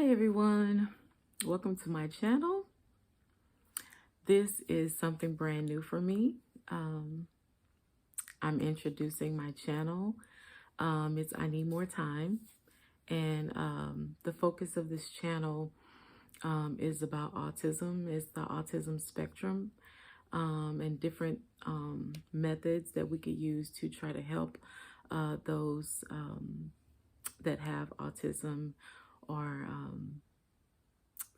Hi everyone, welcome to my channel. This is something brand new for me. I'm introducing my channel. It's I Need More Time, and the focus of this channel is about autism. It's the autism spectrum, and different methods that we could use to try to help those that have autism or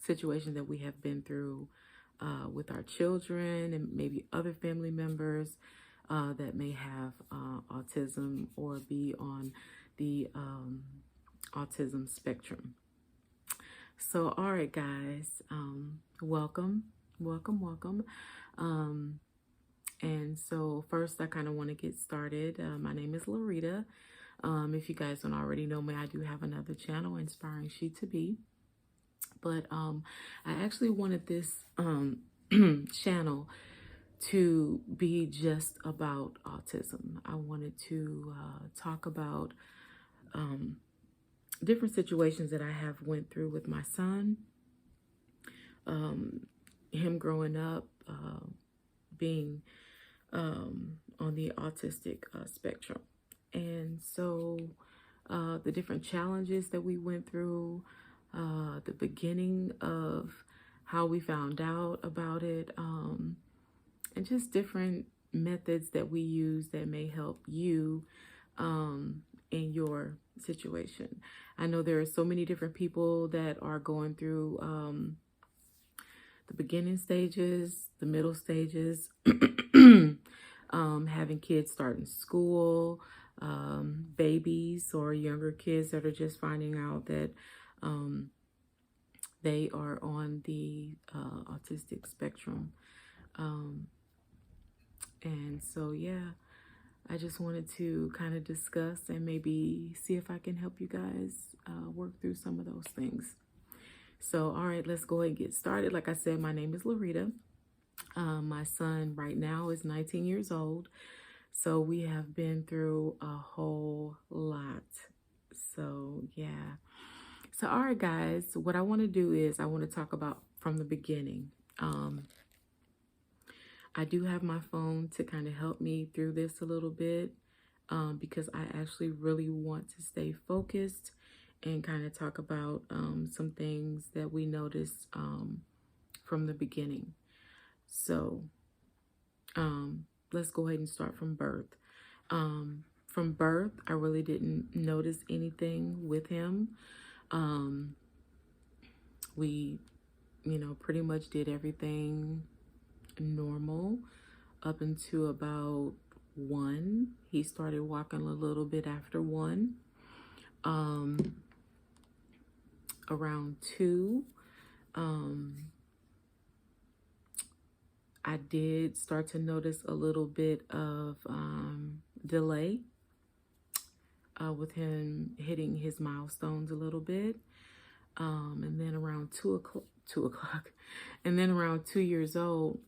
situations that we have been through with our children and maybe other family members that may have autism or be on the autism spectrum. So, all right, guys, welcome, welcome, welcome. And so first, I kind of want to get started. My name is Larita. If you guys don't already know me, I do have another channel, Inspiring She to Be. But I actually wanted this channel to be just about autism. I wanted to talk about different situations that I have went through with my son, him growing up, being on the autistic spectrum. And so the different challenges that we went through, the beginning of how we found out about it, and just different methods that we use that may help you in your situation. I know there are so many different people that are going through the beginning stages, the middle stages, having kids starting school, babies or younger kids that are just finding out that they are on the autistic spectrum. And so, yeah, I just wanted to kind of discuss and maybe see if I can help you guys work through some of those things. So, all right, let's go ahead and get started. Like I said, my name is Larita. My son right now is 19 years old. So we have been through a whole lot. So, yeah. So, all right, guys, what I want to do is I want to talk about from the beginning. I do have my phone to kind of help me through this a little bit because I actually really want to stay focused and kind of talk about some things that we noticed from the beginning. So let's go ahead and start from birth. From birth, I really didn't notice anything with him. We, pretty much did everything normal up until about 1. He started walking a little bit after 1. Around 2, I did start to notice a little bit of delay with him hitting his milestones a little bit. And then around 2 o'clock, and then around 2 years old,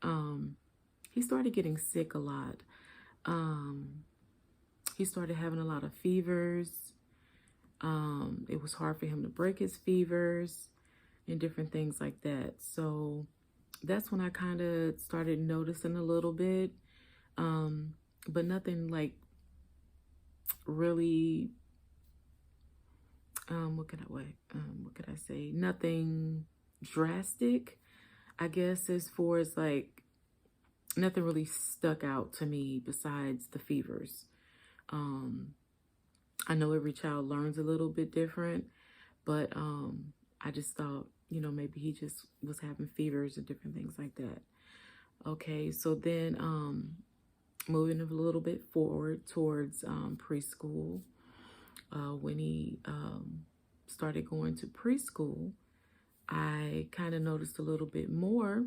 he started getting sick a lot. He started having a lot of fevers. It was hard for him to break his fevers and different things like that. So that's when I kind of started noticing a little bit, but nothing like really, what could I say? Nothing drastic, I guess, as far as like nothing really stuck out to me besides the fevers. I know every child learns a little bit different, but I just thought, maybe he just was having fevers and different things like that. Okay, so then moving a little bit forward towards preschool, when he started going to preschool, I kind of noticed a little bit more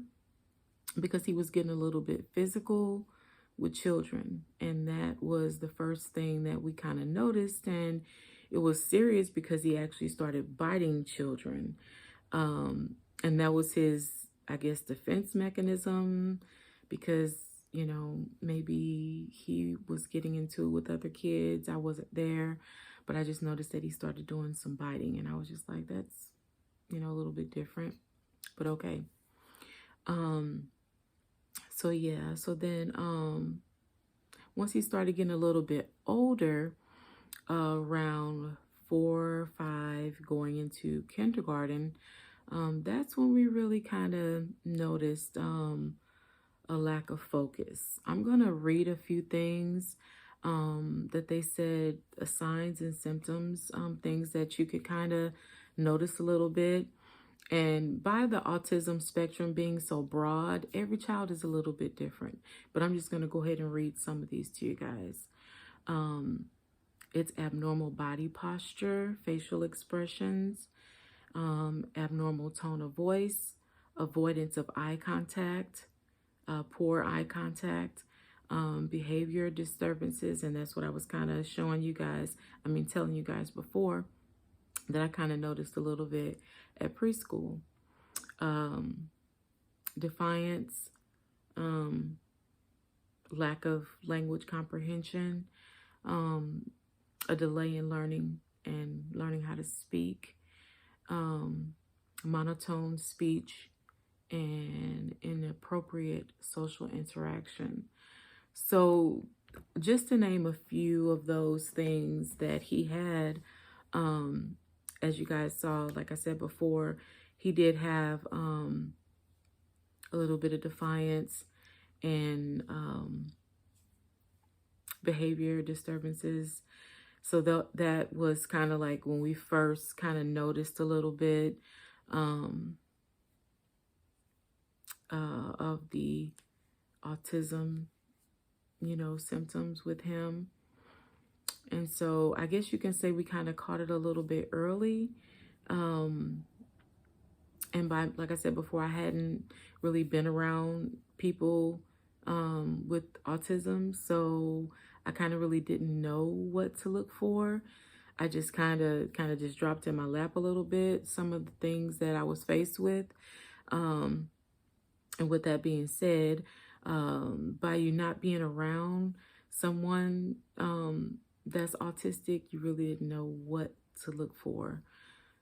because he was getting a little bit physical with children. And that was the first thing that we kind of noticed. And it was serious because he actually started biting children. And that was his, I guess, defense mechanism because, maybe he was getting into it with other kids. I wasn't there, but I just noticed that he started doing some biting. And I was just like, that's, you know, a little bit different, but okay. So yeah, so then once he started getting a little bit older, around 4 or 5, going into kindergarten, that's when we really kind of noticed a lack of focus. I'm gonna read a few things that they said, signs and symptoms, things that you could kind of notice a little bit. And by the autism spectrum being so broad, every child is a little bit different. But I'm just going to go ahead and read some of these to you guys. It's abnormal body posture, facial expressions, abnormal tone of voice, avoidance of eye contact, poor eye contact, behavior disturbances. And that's what I was kind of showing you guys, telling you guys before, that I kind of noticed a little bit at preschool. Defiance, lack of language comprehension, a delay in learning and learning how to speak, monotone speech, and inappropriate social interaction. So just to name a few of those things that he had, as you guys saw, like I said before, he did have a little bit of defiance and behavior disturbances. So that was kind of like when we first kind of noticed a little bit of the autism, you know, symptoms with him. And so I guess you can say we kind of caught it a little bit early. And by, like I said before, I hadn't really been around people with autism. So I kind of really didn't know what to look for. I just kind of just dropped in my lap a little bit some of the things that I was faced with. And with that being said, by you not being around someone that's autistic, you really didn't know what to look for.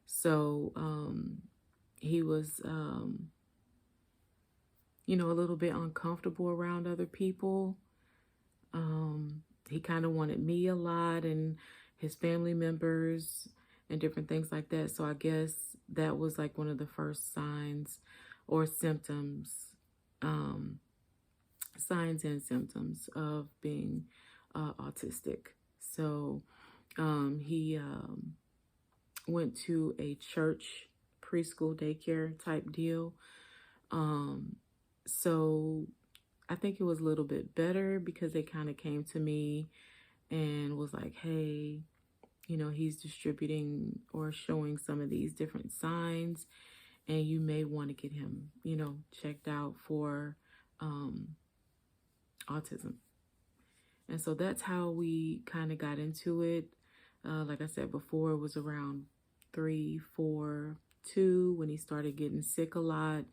So he was, you know, a little bit uncomfortable around other people. He kind of wanted me a lot and his family members and different things like that. So I guess that was like one of the first signs or symptoms, signs and symptoms of being autistic. So he went to a church preschool daycare type deal. So I think it was a little bit better because they kind of came to me and was like, hey, you know, he's distributing or showing some of these different signs and you may want to get him, you know, checked out for autism. And so that's how we kind of got into it. Like I said before, it was around 3, 4, 2 when he started getting sick a lot.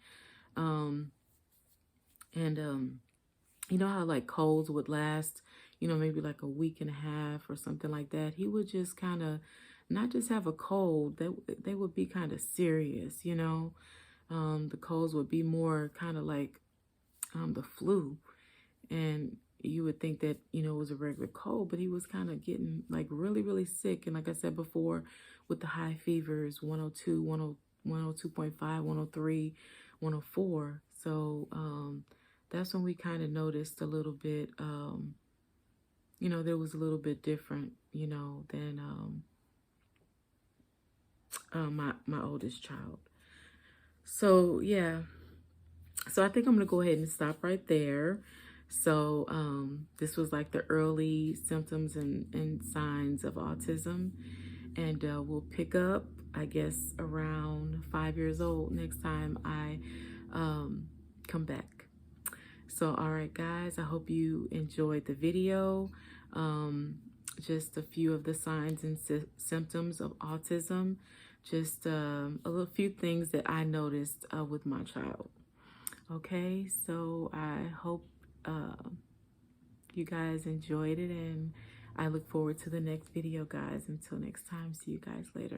You know how like colds would last, you know, maybe like a week and a half or something like that. He would just kind of not just have a cold, they would be kind of serious, you know. The colds would be more kind of like the flu. And you would think that, you know, it was a regular cold, but he was kind of getting like really, really sick. And like I said before, with the high fevers, 102, 102.5, 103, 104. So that's when we kind of noticed a little bit, you know, there was a little bit different, you know, than my oldest child. So yeah, so I think I'm gonna go ahead and stop right there. So this was like the early symptoms and signs of autism, and we'll pick up, I guess, around 5 years old next time I come back. So all right guys, I hope you enjoyed the video. Just a few of the signs and symptoms of autism, just a little few things that I noticed with my child. Okay, so I hope you guys enjoyed it, and I look forward to the next video, guys. Until next time, see you guys later.